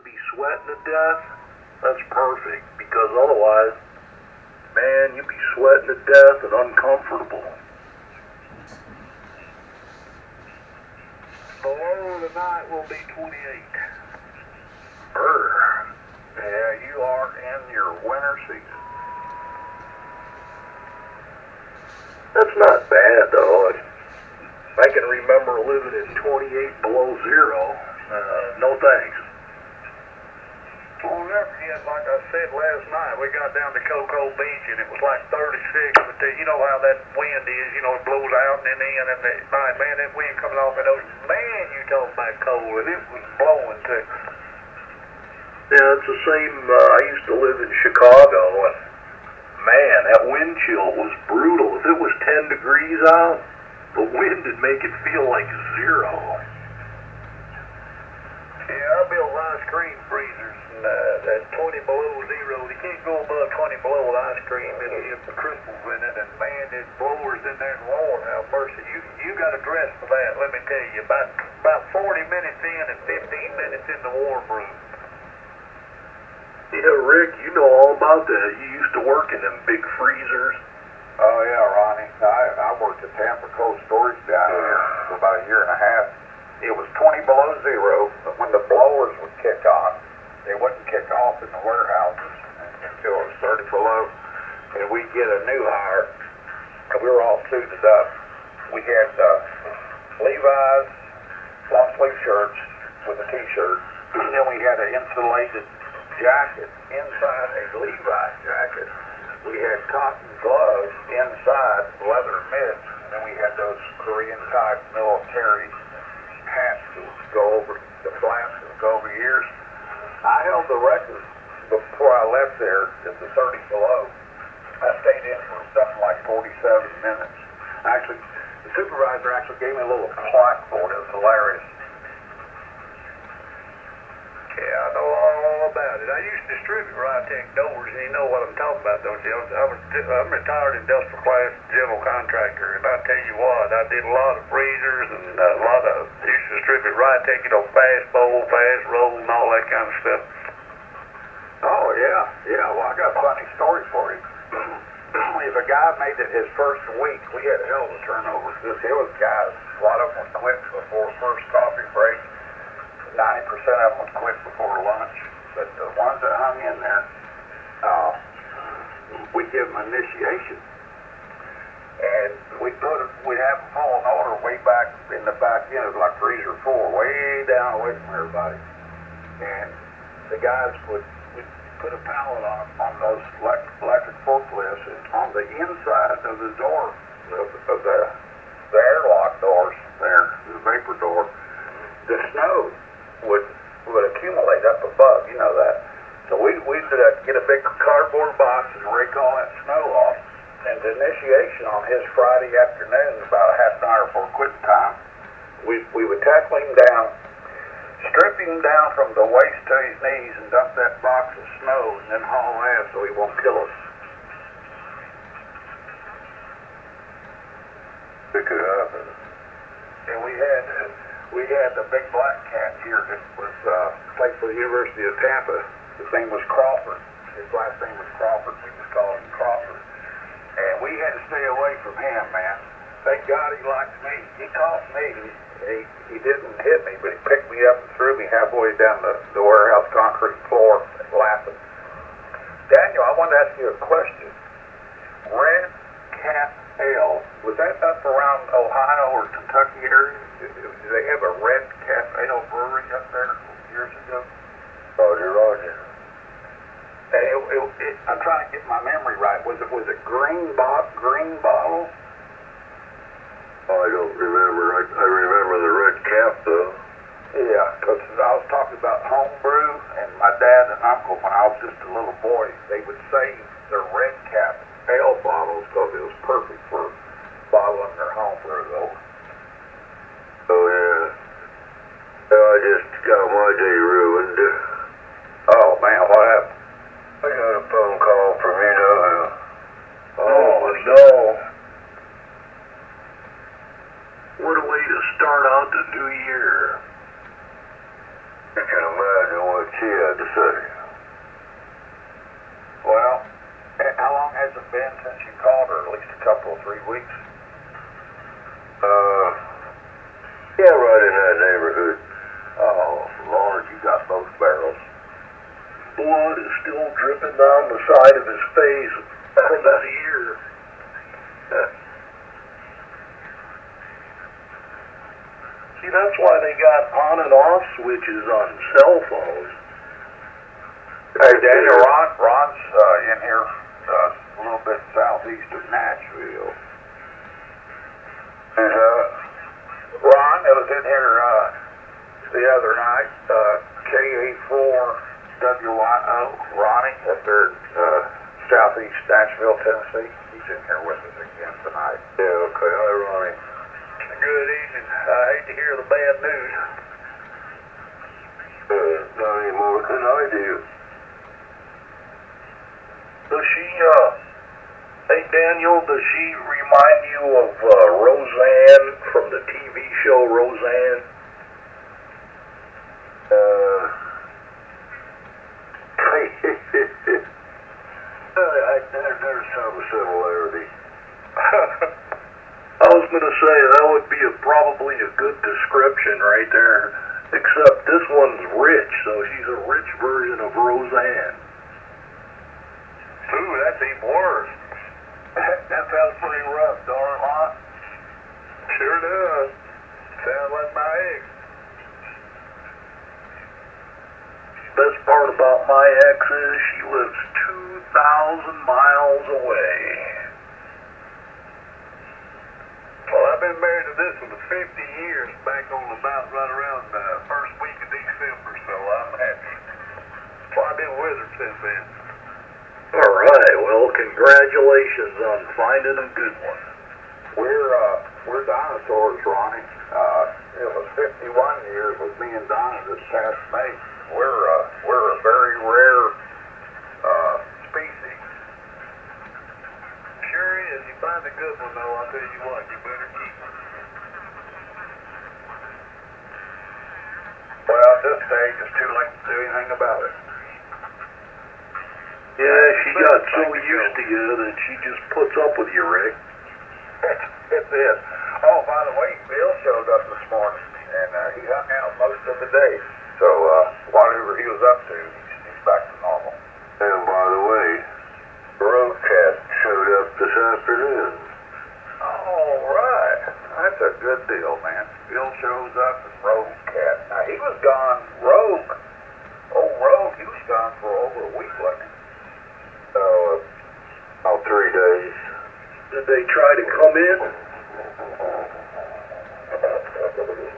to be sweating to death, that's perfect, because otherwise, man, you'd be sweating to death and uncomfortable. The low of the night will be 28. Yeah, you are in your winter season. That's not bad, though. I can remember living in 28 below zero. No thanks. I'll never forget, like I said last night, we got down to Cocoa Beach and it was like 36, but you know how that wind is, you know, it blows out and then in, and at night, man, that wind coming off that ocean, man, you talking about cold, and it was blowing too. Yeah, it's the same, I used to live in Chicago, and man, that wind chill was brutal. If it was 10 degrees out, the wind would make it feel like zero. Yeah, I built ice cream freezers, and at 20 below zero, you can't go above 20 below with ice cream. It'll get the crystals in it, and man, there's blowers in there and Lord have mercy. You got to dress for that, let me tell you. About 40 minutes in and 15 minutes in the warm room. Yeah, Rick, you know all about that. You used to work in them big freezers. Oh, yeah, Ronnie. I worked at Tampa Cold Storage down here for about a year and a half. It was 20 below zero, but when the blowers would kick on, they wouldn't kick off in the warehouses until it was 30 below. And we'd get a new hire, and we were all suited up. We had Levi's long sleeve shirts with a t-shirt, and then we had an insulated jacket inside a Levi's jacket. We had cotton gloves inside leather mitts, and then we had those Korean type military hats that would go over the flaps that would go over your ears. I held the record before I left there at the 30 below. I stayed in for something like 47 minutes. Actually, the supervisor gave me a little plaque for it. It was hilarious. Yeah, I know all about it. I used to distribute Ragchew doors, and you know what I'm talking about, don't you? I'm retired industrial class general contractor, and I tell you what, I did a lot of freezers and a lot of used to distribute Ragchew, you know, fast bowl, fast roll, and all that kind of stuff. Oh yeah. Well, I got a funny story for you. If a guy made it his first week, we had a hell of a turnover. There was guys, a lot of them would quit before first coffee break. 90% of them would quit before lunch, but the ones that hung in there, we'd give them initiation, and we'd have them pull an order way back in the back end, it was like 3 or 4, way down away from everybody, and the guys would put a pallet on those electric forklifts, and on the inside of the door, of the airlock doors there, the vapor door, the snow would accumulate up above, you know that. So we'd get a big cardboard box and rake all that snow off. And the initiation on his Friday afternoon, about a half an hour before quitting time, we would tackle him down, strip him down from the waist to his knees, and dump that box of snow, and then haul ass so he won't kill us. Pick it up. And we had the big black cat here that was played for the University of Tampa. His name was Crawford. His last name was Crawford. We just called him Crawford. And we had to stay away from him, man. Thank God he liked me. He caught me. He didn't hit me, but he picked me up and threw me halfway down the warehouse concrete floor laughing. Daniel, I wanted to ask you a question. Red Cap Ale, was that up around Ohio or Kentucky area? Do they have a Red Cap Ale brewery up there years ago? Roger. I'm trying to get my memory right. Was it green bottle? I don't remember. I remember the Red Cap, though. Yeah, because I was talking about homebrew, and my dad and uncle, when I was just a little boy, they would save their Red Cap Ale bottles because it was perfect for bottling their homebrew, though. Oh, yeah. I just got my day ruined. Oh, man, what happened? I got a phone call from you know who. Oh, no. What a way to start out the new year. You can imagine what she 3 weeks? Yeah, right in that neighborhood. Oh, Lord, you got both barrels. Blood is still dripping down the side of his face from his ear. See, that's why they got on and off switches on cell phones. Hey, Daniel, Ron's in here a little bit southeast of Nashville. Ron, it was in here the other night, KA4WYO, Ronnie, up there southeast Nashville, Tennessee. He's in here with us again tonight. Yeah, okay. Hi, Ronnie. Good evening. I hate to hear the bad news. Not any more than I do. Does she, hey Daniel, does she remind you of Roseanne from the TV show Roseanne? There's some similarity. I was going to say that would be probably a good description right there, except this one's rich, so she's a rich version of Roseanne. Ooh, that's even worse. That sounds pretty rough, don't it, Ron? Sure does. Sounds like my ex. Best part about my ex is she lives 2,000 miles away. Well, I've been married to this one for 50 years, back on about right around the first week of December, so I'm happy. Well, I've been with her since then. All right, well, congratulations on finding a good one. We're dinosaurs, Ronnie. It was 51 years with me and Donna this past May. We're a very rare species. Sure is. You find a good one, though, I'll tell you what, you better keep it. Well, at this stage, it's too late to do anything about it. Yeah, she got so used to you that she just puts up with you, Rick. It's it. Oh, by the way, Bill showed up this morning, and he hung out most of the day. So whatever he was up to, he's back to normal. And by the way, Roadcat showed up this afternoon. All right. That's a good deal, man. Bill shows up and Roadcat. Now, he was gone rogue. Oh, rogue, he was gone for over a week, wasn't he? About 3 days. Did they try to come in?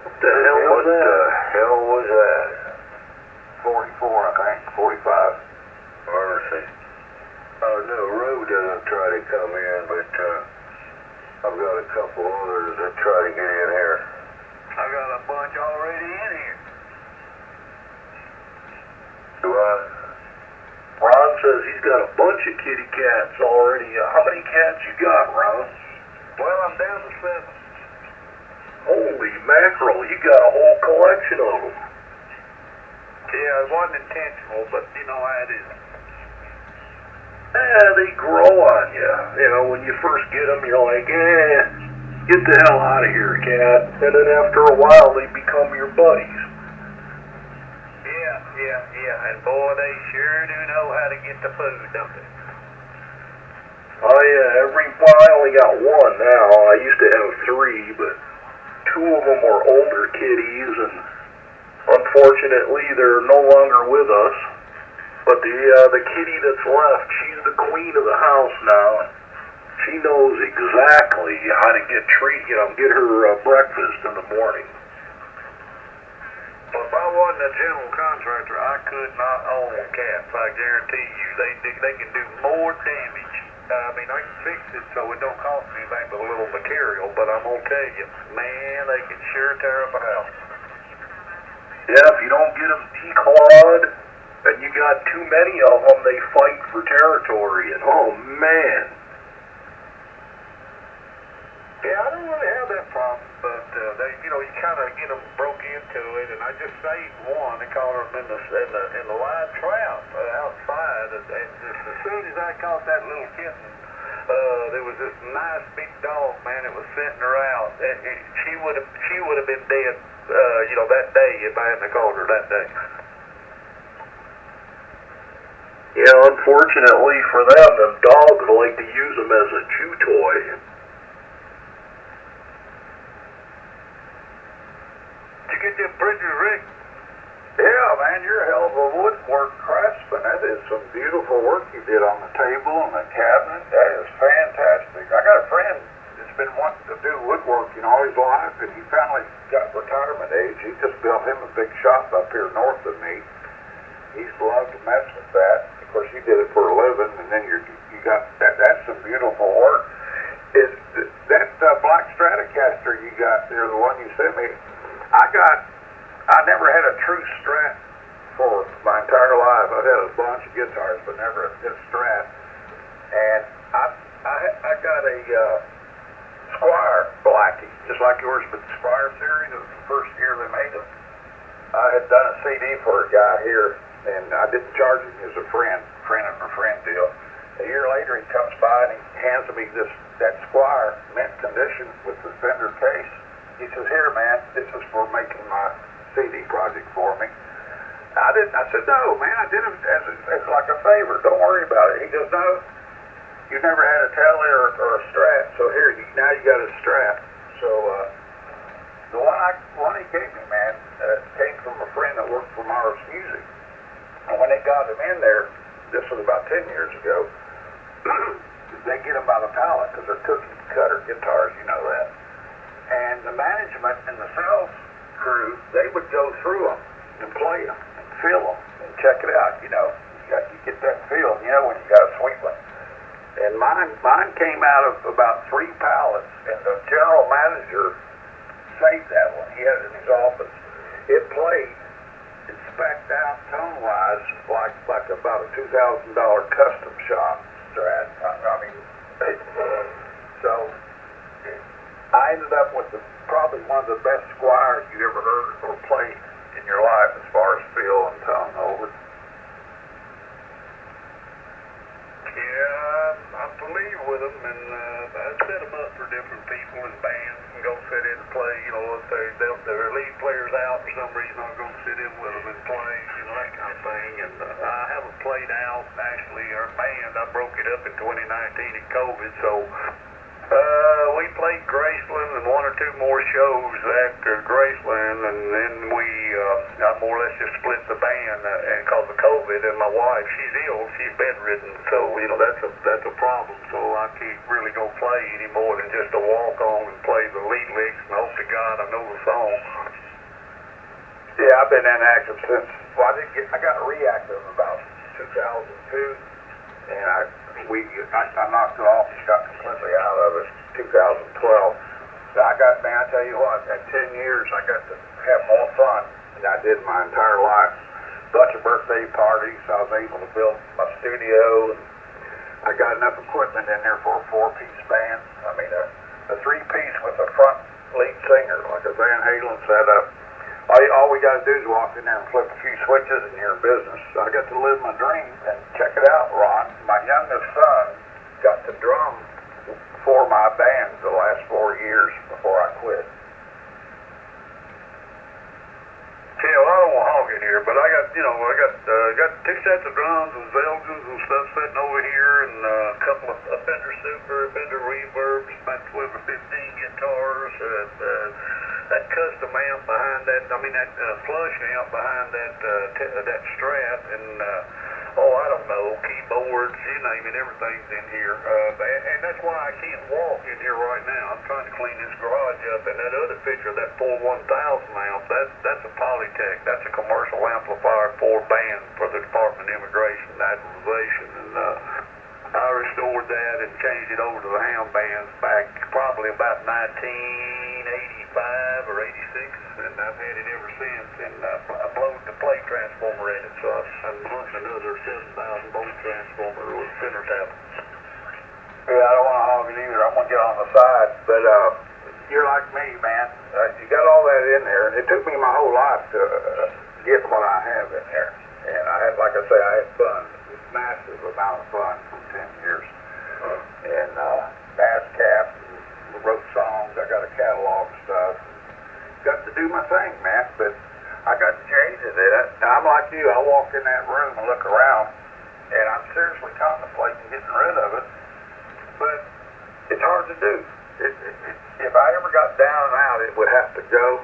What the hell was that? What the hell was that? 44, I think. 45. Mercy. Oh, no, Roe doesn't try to come in, but I've got a couple others that try to get in here. I got a bunch already in here. Do I? Ron says he's got a bunch of kitty cats already. How many cats you got, Ron? Well, I'm down to 7. Holy mackerel, you got a whole collection of them. Yeah, it wasn't intentional, but you know how it is. Yeah, they grow on you. You know, when you first get them, you're like, get the hell out of here, cat. And then after a while, they become your buddies. Yeah, and boy, they sure do know how to get the food, don't they? Oh yeah, I only got one now. I used to have 3, but 2 of them were older kitties, and unfortunately, they're no longer with us. But the kitty that's left, she's the queen of the house now. She knows exactly how to get her breakfast in the morning. Well, if I wasn't a general contractor, I could not own cats. I guarantee you, they can do more damage. I mean, I can fix it so it don't cost me anything but a little material, but I'm gonna tell you, man, they can sure tear up a house. Yeah, if you don't get them declawed, and you got too many of them, they fight for territory, and oh man. Yeah, I don't really have that problem, but you kind of get them broke into it, and I just saved one. They caught them in the live trout outside, and just as soon as I caught that little kitten, There was this nice big dog, man, that was sitting her out. She would have been dead, that day if I hadn't called her that day. Yeah, unfortunately for them dogs like to use them as a chew toy. Did you get them bridges, Rick? Yeah, man, you're a hell of a woodwork craftsman. That is some beautiful work you did on the table and the cabinet. That is fantastic. I got a friend that's been wanting to do woodworking all his life, and he finally got retirement age. He just built him a big shop up here north of me. He used to love to mess with that. Of course, he did it for a living, and then you got that. That's some beautiful work. Is that black Stratocaster you got there, the one you sent me? I never had a true Strat for my entire life. I've had a bunch of guitars, but never a Strat. And I got a Squire Blackie, just like yours, but the Squire series. It was the first year they made them. I had done a CD for a guy here, and I didn't charge him. He was a friend of a friend deal. A year later, he comes by and he hands me that Squire mint condition with the Fender case. He says, "Here, man, this is for making my CD project for me." I said, "No, man, I did it as like a favor. Don't worry about it." He goes, "No, you never had a Tele or a Strat, so here, now you got a Strat." So the one he gave me, man, came from a friend that worked for Mars Music. And when they got him in there, this was about 10 years ago, they get them by the pallet because they're cookie cutter guitars, you know that. And the management and the sales crew, they would go through them and play them and feel them and check it out. You get that feel, when you got a sweet one. And mine came out of about 3 pallets, and the general manager saved that one. He had it in his office. It played, it spec'd out tone-wise like about a $2,000 custom shop Strat. So I ended up with probably one of the best Squires you ever heard or played in your life as far as feel and tone over. Yeah, I believe with them, and I set them up for different people and bands and go sit in and play. If their lead player's out for some reason, I'll go sit in with them and play, that kind of thing. And I haven't played out, actually, our band. I broke it up in 2019 in COVID, so we played Graceland and 1 or 2 more shows after Graceland, and then I more or less just split the band because of COVID. And my wife, she's ill, she's bedridden, so that's a problem. So I can't really go play any more than just a walk on and play the lead licks, and hope to God I know the song. Yeah, I've been inactive since. I got reactive about 2002, and I knocked it off and got completely out of it 2012. I tell you what, at 10 years I got to have more fun than I did my entire life. Bunch of birthday parties, I was able to build my studio, and I got enough equipment in there for a 4-piece band. A 3-piece with a front lead singer, like a Van Halen setup. All we got to do is walk in there and flip a few switches and you're in business. So I got to live my dream, and check it out, Ron. My youngest son got to drum for my band the last 4 years before I quit. Yeah, well, I don't want to hog it here, but I got 2 sets of drums and Zelgens and stuff sitting over here, and a couple of Fender Super, Fender Reverbs, about 12 or 15 guitars, that custom amp behind that, flush amp behind that Strat, and I don't know, keyboards, you name it, everything's in here. And that's why I can't walk in here right now. I'm trying to clean this garage up, and that other picture, that 41000 amp, that's a Polytech. That's a commercial amplifier for band for the Department of Immigration and Naturalization. And I restored that and changed it over to the ham bands back probably about 1985 or 86, and I've had it ever since. And I blowed the plate transformer in it, so I'm hunting another 7,000 volt transformer with center tap. Yeah, I don't want to hog it either. I'm going to get on the side, but you're like me, man. You got all that in there, and it took me my whole life to get what I have in there. And like I say, I had fun. Massive amount of fun for 10 years. And my thing, man. But I got jaded at it. I'm like you. I walk in that room and look around, and I'm seriously contemplating getting rid of it. But it's hard to do. If I ever got down and out, it would have to go.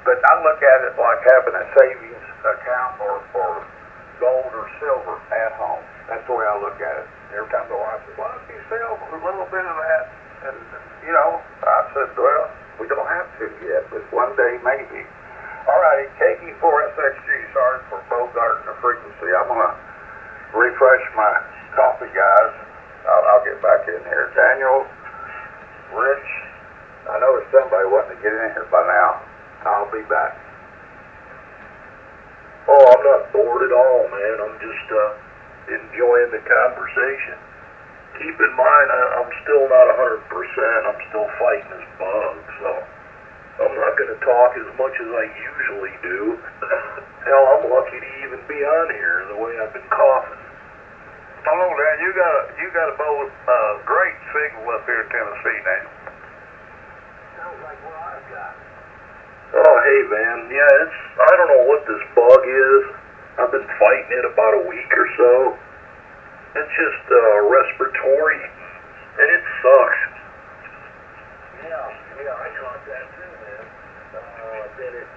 But I look at it like having a savings account or gold or silver at home. That's the way I look at it. Every time the wife says, "Why don't you sell a little bit of that?" And I said, "Well, we don't have to yet, but one day maybe." All righty, KE4SXG. Sorry for bogarting the frequency. I'm gonna refresh my coffee, guys. I'll get back in here. Daniel, Rich, I know there's somebody wanting to get in here by now. I'll be back. Oh, I'm not bored at all, man. I'm just enjoying the conversation. Keep in mind, I'm still not 100%. I'm still fighting this bug, so I'm not going to talk as much as I usually do. Hell, I'm lucky to even be on here the way I've been coughing. Hello, Dan. You got a great signal up here in Tennessee, Dan. Sounds like what I've got. Oh, hey, man. Yeah, I don't know what this bug is. I've been fighting it about a week or so. It's just respiratory, and it sucks. Yeah, I caught that too, man. It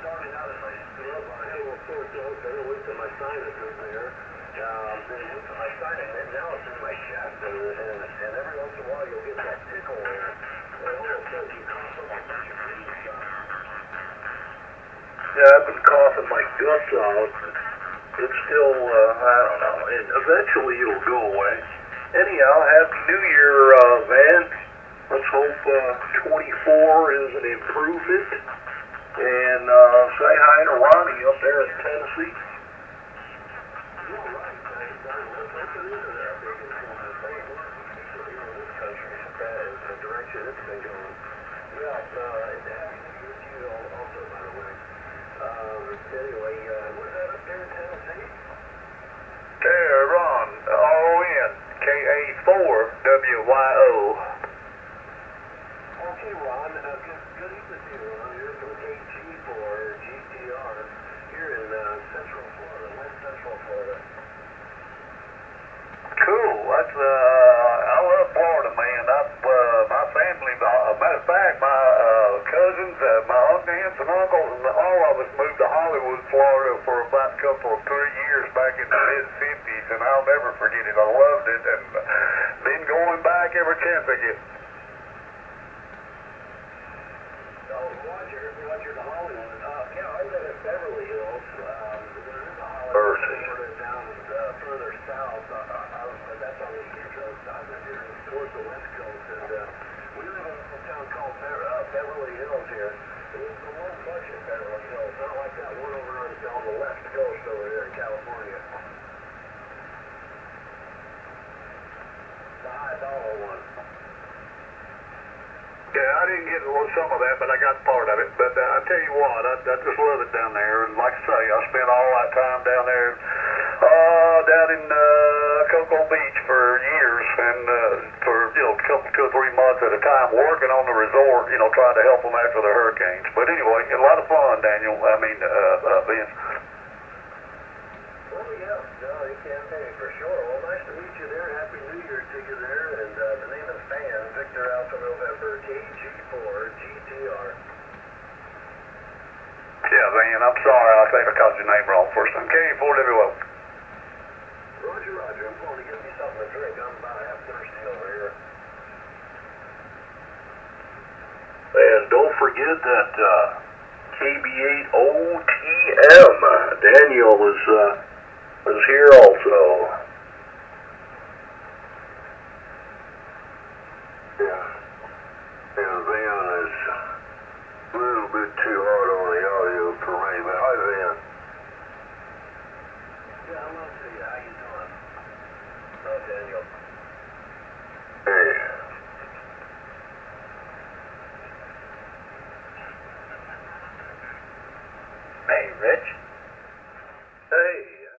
started out as I stood up on a little sore throat, then it went to my sinuses there. Then it went to my sinus, and now it's in my chest, and every once in a while you'll get that tickle there. And all of a sudden you cough up a bunch of green stuff. Yeah, I've been coughing my guts out. It's still, I don't know, and eventually it'll go away. Anyhow, Happy New Year, Van. Let's hope 24 is an improvement. And say hi to Ronnie up there in Tennessee. You're right. Let's hope it is a big improvement. Thank Lord we keep it here in this country. That is the direction it's been going. Yeah, and Happy New Year to you also, by the way. Anyway, where's that up there in Tennessee? There, Ron, RON, KA4WYO. Okay, Ron. Good evening to you, Ron. You're from KG4 GTR here in Central Florida, West Central Florida. Cool. That's I love Florida, man. My family, matter of fact, my cousins, my aunts and uncles, and all of us moved to Hollywood, Florida for about a couple of 3 years back in the mid-50s, and I'll never forget it. I loved it, and been going back every chance I get. Oh, Roger to Hollywood. Yeah, I live in Beverly Hills. There is a Hollywood Florida down further south. That's on the east coast. I live here towards the west coast, and we live in a town called Beverly Hills here. It's a low budget Beverly Hills, not like that one over on the left coast over there in California. The high dollar one. Yeah, I didn't get some of that, but I got part of it. But I tell you what, I just love it down there. And like I say, I spent all that time down there, down in Cocoa Beach for years, and for two or 3 months at a time, working on the resort, trying to help them after the hurricanes. But anyway, a lot of fun, Daniel. Vince. Oh, yeah. No, you can't pay for sure. Well, nice to meet you there. Happy New Year to you there. And the name is Van, Victor Alpha November, KG4 GTR. Yeah, Van, I'm sorry. I think I called your name wrong first time. K4WO. Roger. I'm going to get me something to drink. I'm about half thirsty over here. And don't forget that KB8OTM, Daniel was here also. Yeah, Van is a little bit too hard on the audio for me, but hi, Van. Yeah, hello to you. How you doing? Oh, Daniel.